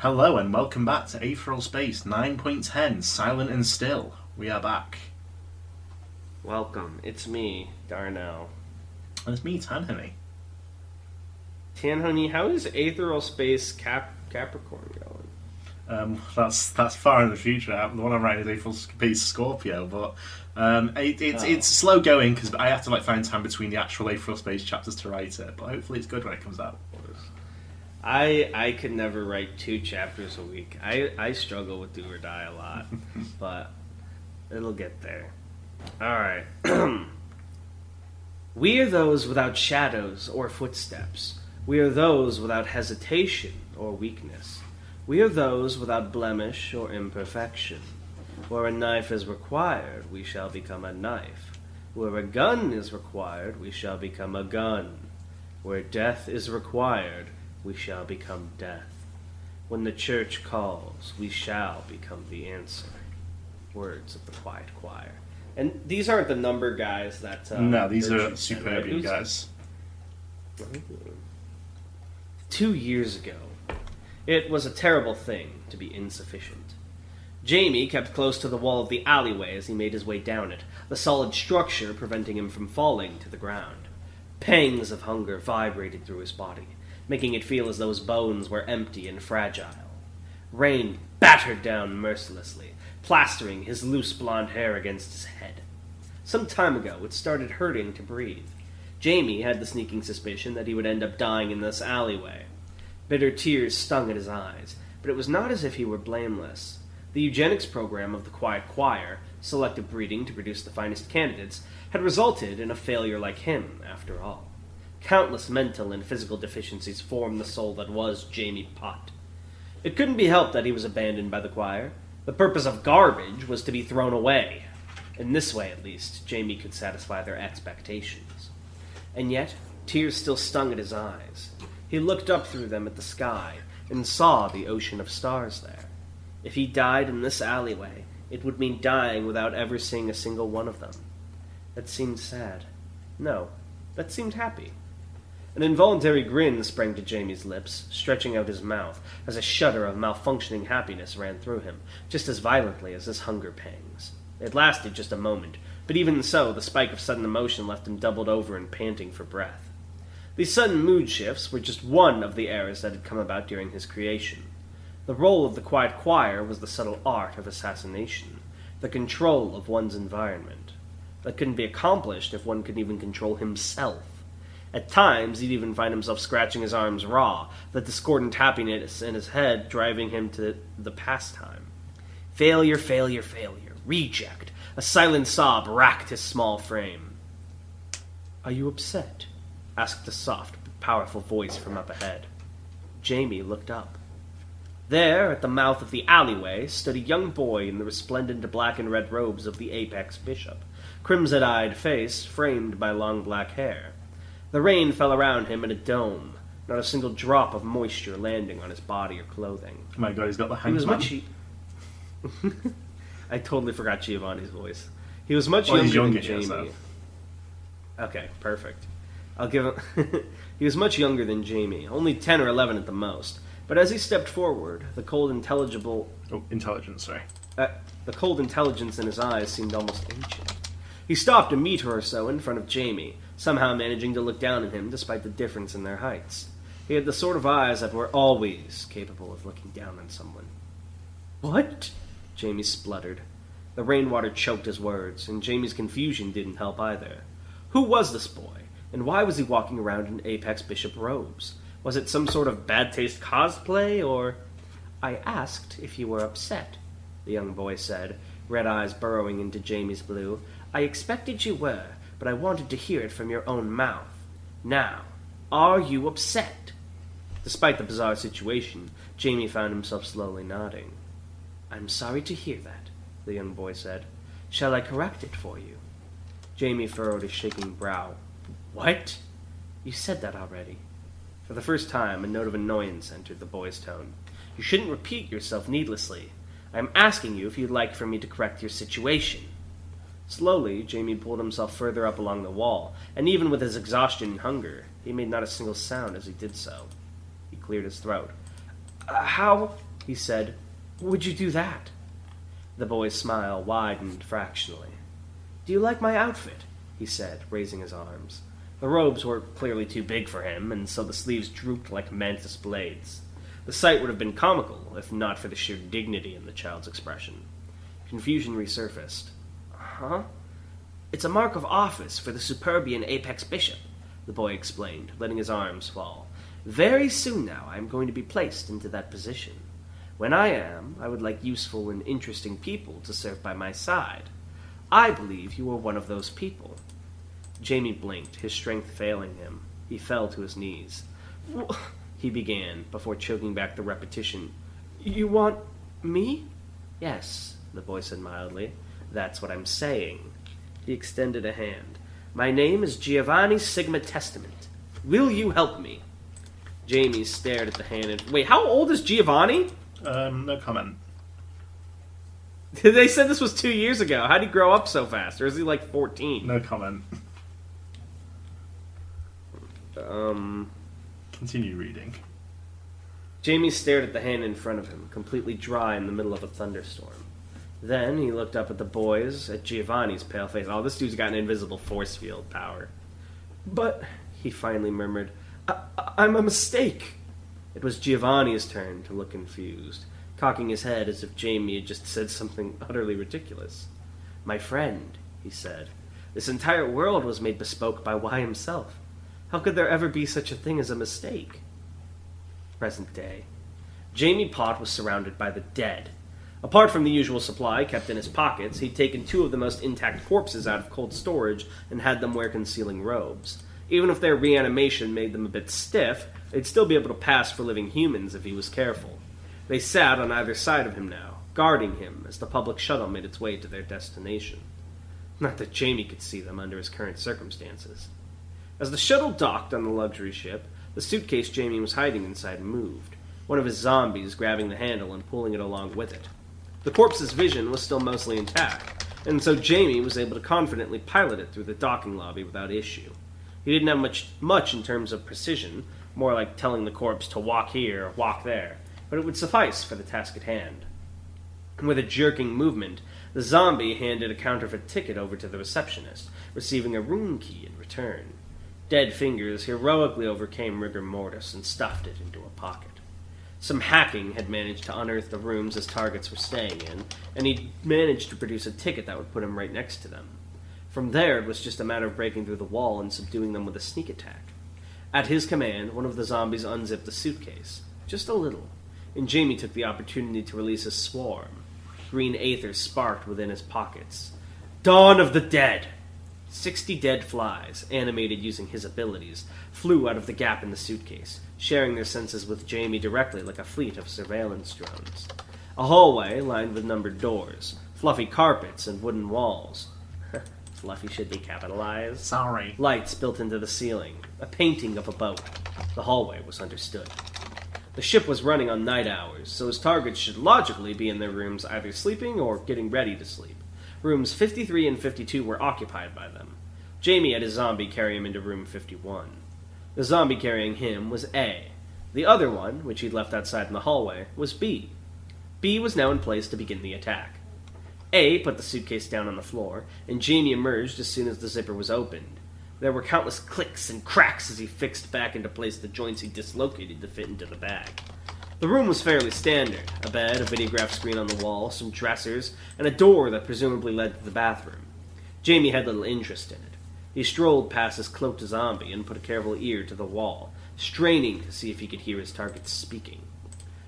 Hello and welcome back to Aetheral Space 9.10, Silent and Still. We are back. Welcome. It's me, Darnell. And it's me, Tanhony. Tanhony, how is Aetheral Space Capricorn going? That's far in the future. The one I'm writing is Aetheral Space Scorpio, but it's slow going because I have to find time between the actual Aetheral Space chapters to write it. But hopefully it's good when it comes out. I could never write 2 chapters a week. I struggle with do or die a lot, but it'll get there. Alright. We are those without shadows or footsteps. We are those without hesitation or weakness. We are those without blemish or imperfection. Where a knife is required, we shall become a knife. Where a gun is required, we shall become a gun. Where death is required, we shall become death. When the church calls, we shall become the answer. Words of the quiet choir. And these aren't the number guys that... no, these are Superbian guys. 2 years ago, it was a terrible thing to be insufficient. Jamie kept close to the wall of the alleyway as he made his way down it, the solid structure preventing him from falling to the ground. Pangs of hunger vibrated through his body, making it feel as though his bones were empty and fragile. Rain battered down mercilessly, plastering his loose blonde hair against his head. Some time ago, it started hurting to breathe. Jamie had the sneaking suspicion that he would end up dying in this alleyway. Bitter tears stung at his eyes, but it was not as if he were blameless. The eugenics program of the Quiet Choir, selective breeding to produce the finest candidates, had resulted in a failure like him, after all. Countless mental and physical deficiencies formed the soul that was Jamie Pott. It couldn't be helped that he was abandoned by the choir. The purpose of garbage was to be thrown away. In this way, at least, Jamie could satisfy their expectations. And yet, tears still stung at his eyes. He looked up through them at the sky and saw the ocean of stars there. If he died in this alleyway, it would mean dying without ever seeing a single one of them. That seemed sad. No, that seemed happy. An involuntary grin sprang to Jamie's lips, stretching out his mouth, as a shudder of malfunctioning happiness ran through him, just as violently as his hunger pangs. It lasted just a moment, but even so, the spike of sudden emotion left him doubled over and panting for breath. These sudden mood shifts were just one of the errors that had come about during his creation. The role of the Quiet Choir was the subtle art of assassination, the control of one's environment. That couldn't be accomplished if one couldn't even control himself. At times, he'd even find himself scratching his arms raw, the discordant happiness in his head driving him to the pastime. Failure, failure, failure. Reject. A silent sob racked his small frame. "Are you upset?" asked a soft, powerful voice from up ahead. Jamie looked up. There, at the mouth of the alleyway, stood a young boy in the resplendent black and red robes of the apex bishop, crimson-eyed face framed by long black hair. The rain fell around him in a dome, not a single drop of moisture landing on his body or clothing. Oh my god, he's got the He was hangman. I totally forgot Giovanni's voice. He was much younger than Jamie. So. Okay, perfect. I'll give him... He was much younger than Jamie, only 10 or 11 at the most. But as he stepped forward, the cold intelligence, sorry. The cold intelligence in his eyes seemed almost ancient. He stopped a meter or so in front of Jamie, somehow managing to look down at him despite the difference in their heights. He had the sort of eyes that were always capable of looking down on someone. "What?" Jamie spluttered. The rainwater choked his words, and Jamie's confusion didn't help either. Who was this boy, and why was he walking around in Apex Bishop robes? Was it some sort of bad taste cosplay, or... "I asked if you were upset," the young boy said, red eyes burrowing into Jamie's blue. "I expected you were, but I wanted to hear it from your own mouth. Now, are you upset?" Despite the bizarre situation, Jamie found himself slowly nodding. "I'm sorry to hear that," the young boy said. "Shall I correct it for you?" Jamie furrowed his shaking brow. "What?" "You said that already." For the first time, a note of annoyance entered the boy's tone. "You shouldn't repeat yourself needlessly. I am asking you if you'd like for me to correct your situation." Slowly, Jamie pulled himself further up along the wall, and even with his exhaustion and hunger, he made not a single sound as he did so. He cleared his throat. How he said. "Would you do that?" The boy's smile widened fractionally. "Do you like my outfit?" he said, raising his arms. The robes were clearly too big for him, and so the sleeves drooped like mantis blades. The sight would have been comical, if not for the sheer dignity in the child's expression. Confusion resurfaced. "Huh? It's a mark of office for the Superbian Apex Bishop," the boy explained, letting his arms fall. "Very soon now I am going to be placed into that position. When I am, I would like useful and interesting people to serve by my side. I believe you are one of those people." Jamie blinked, his strength failing him. He fell to his knees. He began, before choking back the repetition. "You want me?" "Yes," the boy said mildly. "That's what I'm saying." He extended a hand. "My name is Giovanni Sigma Testament. Will you help me?" Jamie stared at the hand and... Wait, how old is Giovanni? No comment. They said this was 2 years ago. How'd he grow up so fast? Or is he like 14? No comment. Continue reading. Jamie stared at the hand in front of him, completely dry in the middle of a thunderstorm. Then he looked up at the boys, at Giovanni's pale face. Oh, this dude's got an invisible force field power. "But," he finally murmured, I'm a mistake." It was Giovanni's turn to look confused, cocking his head as if Jamie had just said something utterly ridiculous. "My friend," he said, "this entire world was made bespoke by Y himself. How could there ever be such a thing as a mistake?" Present day. Jamie Pott was surrounded by the dead. Apart from the usual supply kept in his pockets, he'd taken 2 of the most intact corpses out of cold storage and had them wear concealing robes. Even if their reanimation made them a bit stiff, they'd still be able to pass for living humans if he was careful. They sat on either side of him now, guarding him as the public shuttle made its way to their destination. Not that Jamie could see them under his current circumstances. As the shuttle docked on the luxury ship, the suitcase Jamie was hiding inside moved, one of his zombies grabbing the handle and pulling it along with it. The corpse's vision was still mostly intact, and so Jamie was able to confidently pilot it through the docking lobby without issue. He didn't have much in terms of precision, more like telling the corpse to walk here or walk there, but it would suffice for the task at hand. With a jerking movement, the zombie handed a counterfeit ticket over to the receptionist, receiving a room key in return. Dead fingers heroically overcame rigor mortis and stuffed it into a pocket. Some hacking had managed to unearth the rooms his targets were staying in, and he'd managed to produce a ticket that would put him right next to them. From there, it was just a matter of breaking through the wall and subduing them with a sneak attack. At his command, one of the zombies unzipped the suitcase, just a little, and Jamie took the opportunity to release a swarm. Green aether sparked within his pockets. Dawn of the Dead! 60 dead flies, animated using his abilities, flew out of the gap in the suitcase, sharing their senses with Jamie directly like a fleet of surveillance drones. A hallway lined with numbered doors, fluffy carpets, and wooden walls. Fluffy should be capitalized. Sorry. Lights built into the ceiling, a painting of a boat. The hallway was understood. The ship was running on night hours, so his targets should logically be in their rooms either sleeping or getting ready to sleep. Rooms 53 and 52 were occupied by them. Jamie had his zombie carry him into room 51. The zombie carrying him was A. The other one, which he'd left outside in the hallway, was B. B was now in place to begin the attack. A put the suitcase down on the floor, and Jamie emerged as soon as the zipper was opened. There were countless clicks and cracks as he fixed back into place the joints he dislocated to fit into the bag. The room was fairly standard. A bed, a videograph screen on the wall, some dressers, and a door that presumably led to the bathroom. Jamie had little interest in it. He strolled past his cloaked zombie and put a careful ear to the wall, straining to see if he could hear his targets speaking.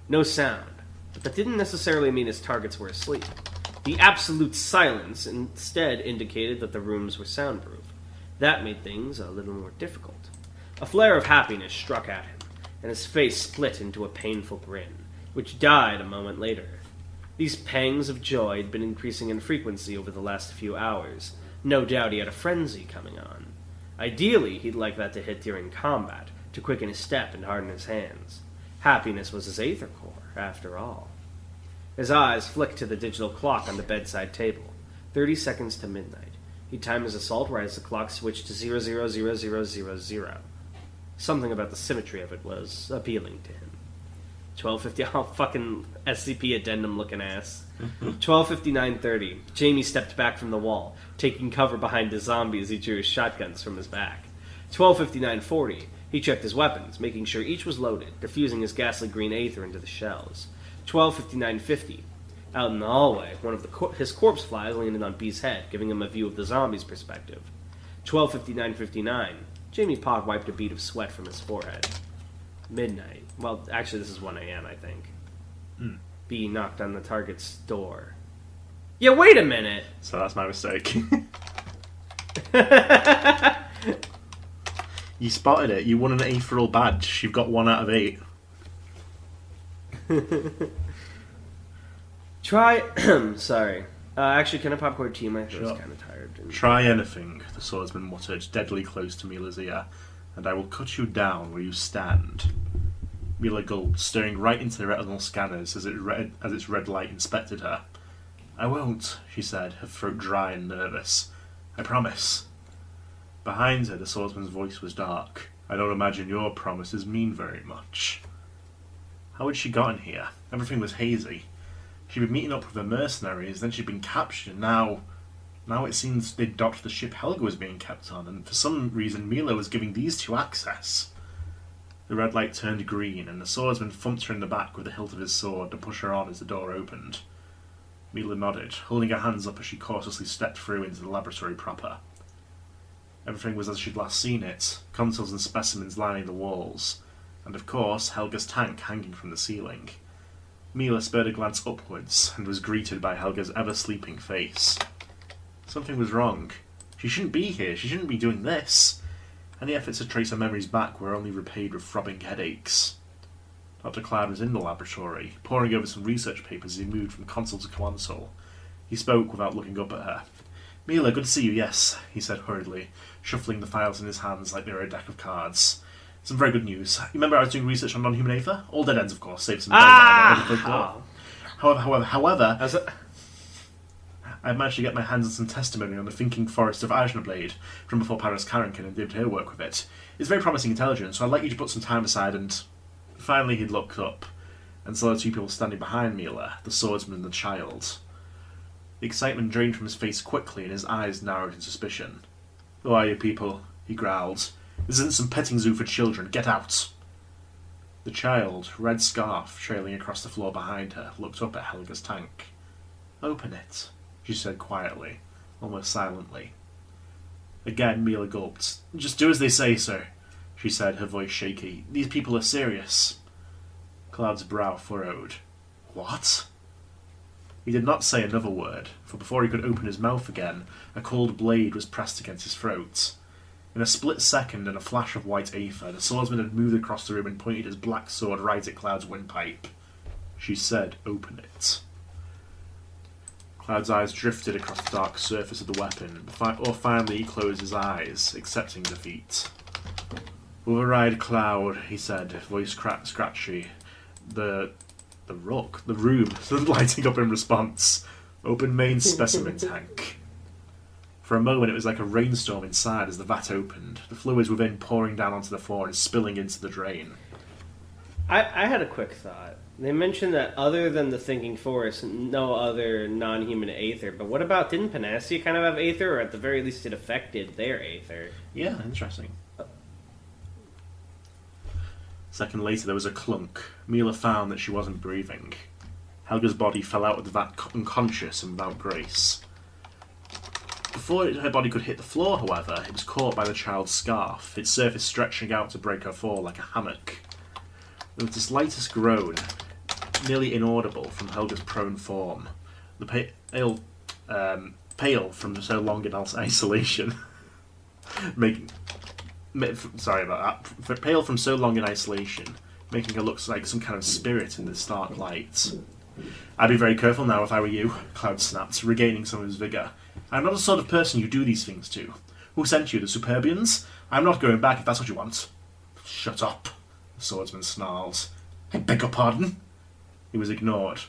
No sound, but that didn't necessarily mean his targets were asleep. The absolute silence instead indicated that the rooms were soundproof. That made things a little more difficult. A flare of happiness struck at him, and his face split into a painful grin, which died a moment later. These pangs of joy had been increasing in frequency over the last few hours. No doubt he had a frenzy coming on. Ideally, he'd like that to hit during combat, to quicken his step and harden his hands. Happiness was his aether core, after all. His eyes flicked to the digital clock on the bedside table. 30 seconds to midnight. He'd time his assault right as the clock switched to 000000. Something about the symmetry of it was appealing to him. 12:50. Oh, fucking SCP addendum looking ass. 12:59:30. Jamie stepped back from the wall, taking cover behind the zombie as he drew his shotguns from his back. 12:59:40. He checked his weapons, making sure each was loaded, diffusing his ghastly green aether into the shells. 12:59:50. Out in the hallway, one of his corpse flies landed on B's head, giving him a view of the zombie's perspective. 12:59:59. Jamie Pod wiped a bead of sweat from his forehead. Midnight. Well, actually, this is 1 a.m., I think. B knocked on the target's door. Yeah, wait a minute! So that's my mistake. You spotted it. You won an Aetheral badge. You've got 1 out of 8. Try... Sorry. Actually, can I popcorn tea? My throat's kind of tired. Try anything, the swordsman muttered, deadly close to Mila's ear, and I will cut you down where you stand. Mila gulped, staring right into the retinal scanners as its red light inspected her. I won't, she said, her throat dry and nervous. I promise. Behind her, the swordsman's voice was dark. I don't imagine your promises mean very much. How had she gotten here? Everything was hazy. She'd been meeting up with the mercenaries, then she'd been captured, and now it seems they'd docked the ship Helga was being kept on, and for some reason Mila was giving these two access. The red light turned green, and the swordsman thumped her in the back with the hilt of his sword to push her on as the door opened. Mila nodded, holding her hands up as she cautiously stepped through into the laboratory proper. Everything was as she'd last seen it, consoles and specimens lining the walls, and of course Helga's tank hanging from the ceiling. Mila spurred a glance upwards, and was greeted by Helga's ever-sleeping face. Something was wrong. She shouldn't be here, she shouldn't be doing this. Any efforts to trace her memories back were only repaid with throbbing headaches. Dr. Cloud was in the laboratory, poring over some research papers as he moved from console to console. He spoke without looking up at her. Mila, good to see you, yes, he said hurriedly, shuffling the files in his hands like they were a deck of cards. Some very good news. You remember I was doing research on non-human Aether? All dead ends, of course, save some... However, I managed to get my hands on some testimony on the thinking forest of Ajnablade from before Paris Carrington and did her work with it. It's very promising intelligence, so I'd like you to put some time aside and... Finally he looked up, and saw the two people standing behind Mila, the swordsman and the child. The excitement drained from his face quickly, and his eyes narrowed in suspicion. Who are you people? He growled. This isn't some petting zoo for children. Get out! The child, red scarf trailing across the floor behind her, looked up at Helga's tank. Open it, she said quietly, almost silently. Again, Mila gulped. Just do as they say, sir, she said, her voice shaky. These people are serious. Cloud's brow furrowed. What? He did not say another word, for before he could open his mouth again, a cold blade was pressed against his throat. In a split second and a flash of white aether, the swordsman had moved across the room and pointed his black sword right at Cloud's windpipe. She said, open it. Cloud's eyes drifted across the dark surface of the weapon, or finally he closed his eyes, accepting defeat. Override Cloud, he said, voice scratchy. The room, lighting up in response. Open main specimen tank. For a moment it was like a rainstorm inside as the vat opened, the fluids within pouring down onto the floor and spilling into the drain. I had a quick thought. They mentioned that other than the Thinking Forest, no other non-human aether, but what about, didn't Panacea kind of have aether, or at the very least it affected their aether? Yeah, interesting. A second later there was a clunk. Mila found that she wasn't breathing. Helga's body fell out of the vat unconscious and without grace. Before her body could hit the floor, however, it was caught by the child's scarf, its surface stretching out to break her fall like a hammock. There was the slightest groan, nearly inaudible, from Helga's prone form. The pale from so long in isolation, sorry about that. Pale from so long in isolation, making her look like some kind of spirit in the stark light. I'd be very careful now if I were you, Cloud snapped, regaining some of his vigour. I'm not the sort of person you do these things to. Who sent you, the Superbians? I'm not going back if that's what you want. Shut up, the swordsman snarled. I beg your pardon? He was ignored.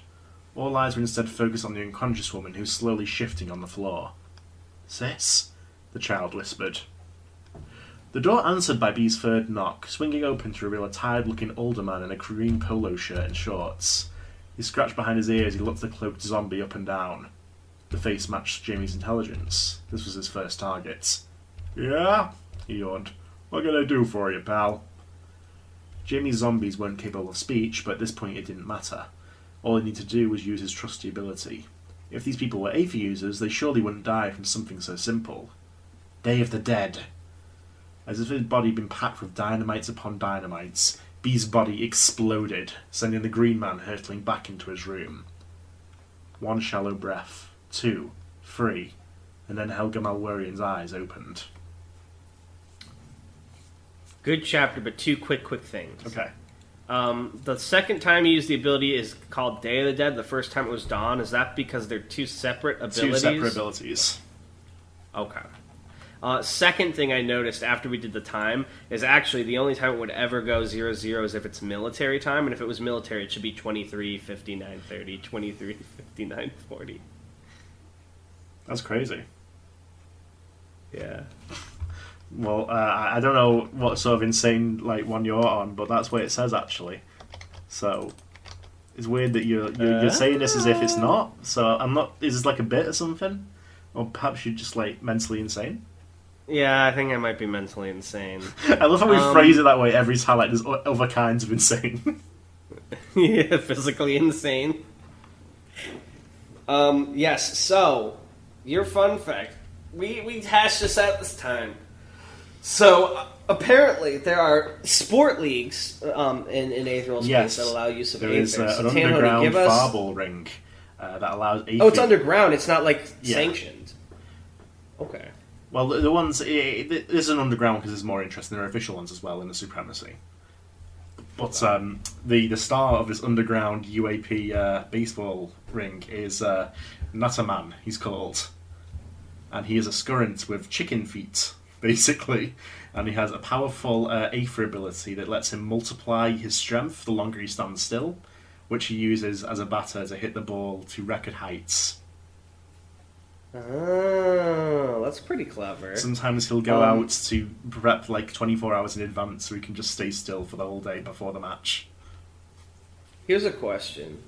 All eyes were instead focused on the unconscious woman who was slowly shifting on the floor. Sis? The child whispered. The door answered by B's third knock, swinging open to reveal a tired-looking older man in a green polo shirt and shorts. He scratched behind his ears. He looked the cloaked zombie up and down. The face matched Jamie's intelligence. This was his first target. "Yeah?" he yawned. "What can I do for you, pal?" Jamie's zombies weren't capable of speech, but at this point it didn't matter. All he needed to do was use his trusty ability. If these people were Aether users, they surely wouldn't die from something so simple. Day of the Dead. As if his body had been packed with dynamites upon dynamites, B's body exploded, sending the green man hurtling back into his room. One shallow breath, 2, 3, and then Helga Malwarian's eyes opened. Good chapter, but two quick things. Okay. The second time you use the ability is called Day of the Dead. The first time it was Dawn. Is that because they're two separate abilities? Two separate abilities. Okay. Second thing I noticed after we did the time is actually the only time it would ever go 0-0 is if it's military time, and if it was military, it should be 23:59:30, 23:59:40. That's crazy. Yeah. Well, I don't know what sort of insane one you're on, but that's what it says actually. So it's weird that you're saying this as if it's not. So I'm not. Is this like a bit or something, or perhaps you're just mentally insane? Yeah, I think I might be mentally insane. I love how we phrase it that way every time. There's other kinds of insane. Yeah, physically insane. Yes. So your fun fact. We hashed this out this time. So apparently there are sport leagues in Aetheral space that allow use of Aether. There is an Tanhony, underground farball ring that allows Aether. Oh, it's underground. It's not sanctioned. Okay. Well, the ones this is an underground because there's more interest. There are official ones as well in the Supremacy. But the star of this underground UAP baseball ring is Nataman. He's called, and he is a scurrant with chicken feet, basically, and he has a powerful Aether ability that lets him multiply his strength the longer he stands still, which he uses as a batter to hit the ball to record heights. Oh, that's pretty clever. Sometimes he'll go out to prep 24 hours in advance so he can just stay still for the whole day before the match. Here's a question.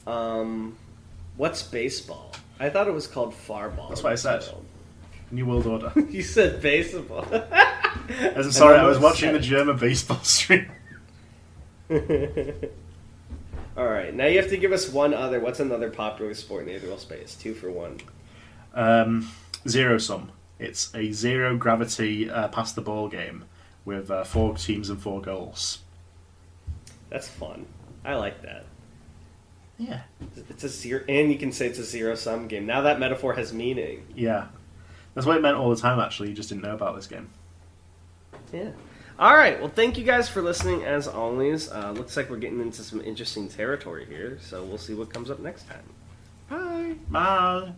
What's baseball? I thought it was called farball. That's what I said. New World Order. You said baseball. I'm sorry, I was watching the German baseball stream. Alright, now you have to give us what's another popular sport in Aetheral space? 2 for 1. Zero sum. It's a zero gravity pass the ball game with 4 teams and 4 goals. That's fun. I like that. Yeah. It's a zero, and you can say it's a zero sum game. Now that metaphor has meaning. Yeah. That's what it meant all the time, actually. You just didn't know about this game. Yeah. Alright, well, thank you guys for listening, as always. Looks like we're getting into some interesting territory here, so we'll see what comes up next time. Bye. Bye.